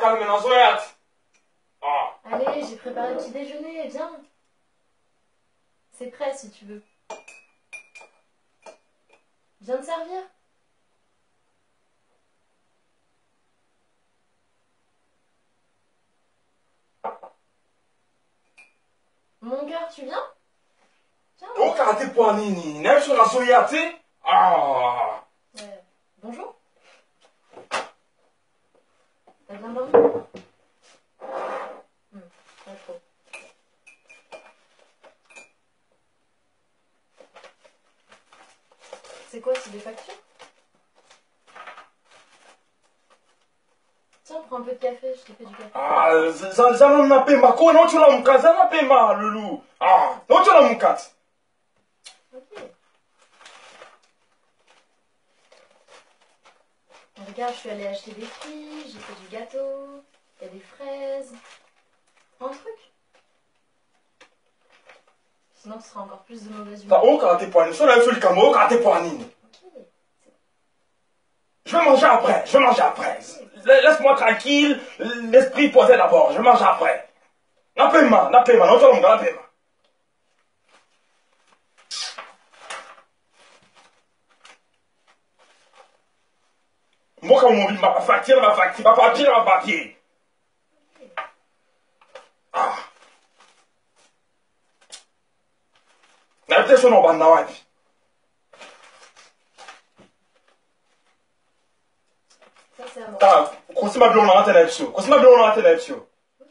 calmer dans Zoyat. Ah. Allez, j'ai préparé le petit déjeuner, viens. C'est prêt si tu veux. Viens te servir. Mon cœur, tu viens? Viens. Oh, karaté pour Nini. N'est-ce sur la Zoyat, ah. Bonjour. T'as bien dormi? Pas trop. C'est quoi, c'est des factures? Tiens, prends un peu de café, je t'ai fait du café. Ah, ça n'a pas ma quoi, non, tu l'as mon cas, ça n'a pas ma, loulou. Ah, non, tu l'as mon cas. Ok. Regarde, je suis allée acheter des fruits, j'ai fait du gâteau, il y a des fraises. Un truc. Sinon, tu seras encore plus de mauvaise humeur. Oh, karaté pour Nini. Sur le camo, karaté pour Nini. Ok. Je vais manger après, je vais manger après. Laisse-moi tranquille, l'esprit posé d'abord, je mange après. N'a pas ma, non, tu l'as mon gars, n'a pas ma. Moi, quand mon ma facture, ma papier. Ah. N'a pas son nom, banda, Ça, c'est à moi. ah, comment ma blonde en télévision? Comment ma blonde en télévision? Ok,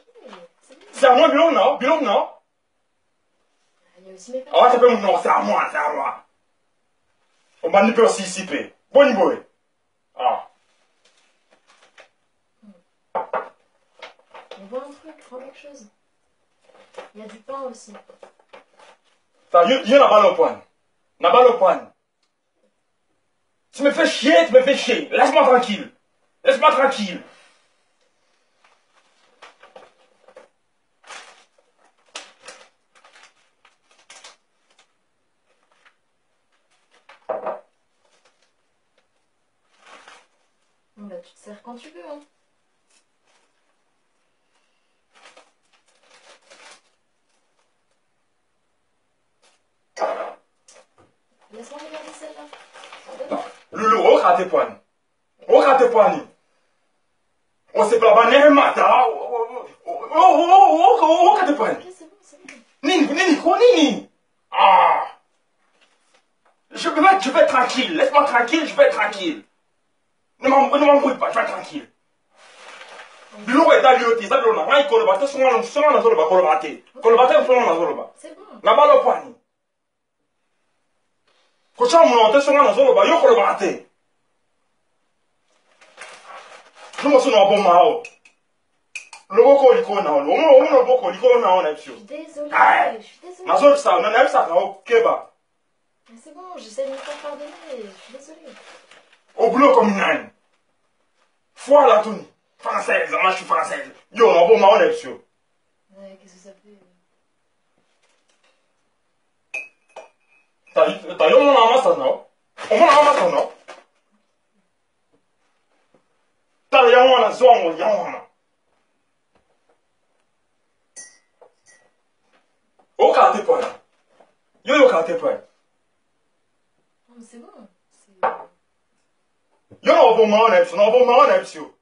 c'est bien. C'est à moi, blonde, non? Blonde, non? Il y a aussi mes Ah, c'est pas mon nom, c'est à moi, c'est à moi. On va n'y pas aussi ici, bon boy. Ah. Mais vois un truc, prends quelque chose. Il y a du pain aussi. Il y a la balle au poing. La balle au poing. Tu me fais chier, tu me fais chier. Laisse-moi tranquille. Laisse-moi tranquille. Bon, bah, tu te sers quand tu veux, hein. Laisse-moi regarder celle-là. Loulou, on rate tes poignes. On rate tes poignes. On s'est pas banné, mata. On rate tes poignes. Ok, c'est bon, c'est bon. Nini, quoi, Nini? Ah. Je vais être tranquille. Laisse-moi tranquille, je vais être tranquille. Ne m'embrouille pas, je vais être tranquille. Loulou est à l'IOT, ça donne rien. Kolobate, son nom, kolobate. Kolobate, son nom, C'est bon. la balle au poignet. Quand tu as monté sur un azolo, il y a kolobate. Je me suis dit, bon, mao. Le boko liko na ono. Omo boko liko na ono Je suis désolée, Aïe. je suis désolée. Nazo ça, on a eu ça, ok bah. Mais c'est bon, j'essaie de me faire pardonner, je suis désolée. Au boulot comme une âne. Foi la tuni. Française, moi je suis française. Yo, on bon mao nepsio. Ouais, qu'est-ce que ça fait? T'as yo mon amasa non? On mon amasa non? T'as yo mon amasa non? Yo mon. O kate point. Yo kate point. Non, mais c'est bon. Yo no bon mao nepsio, no bon mao nepsio.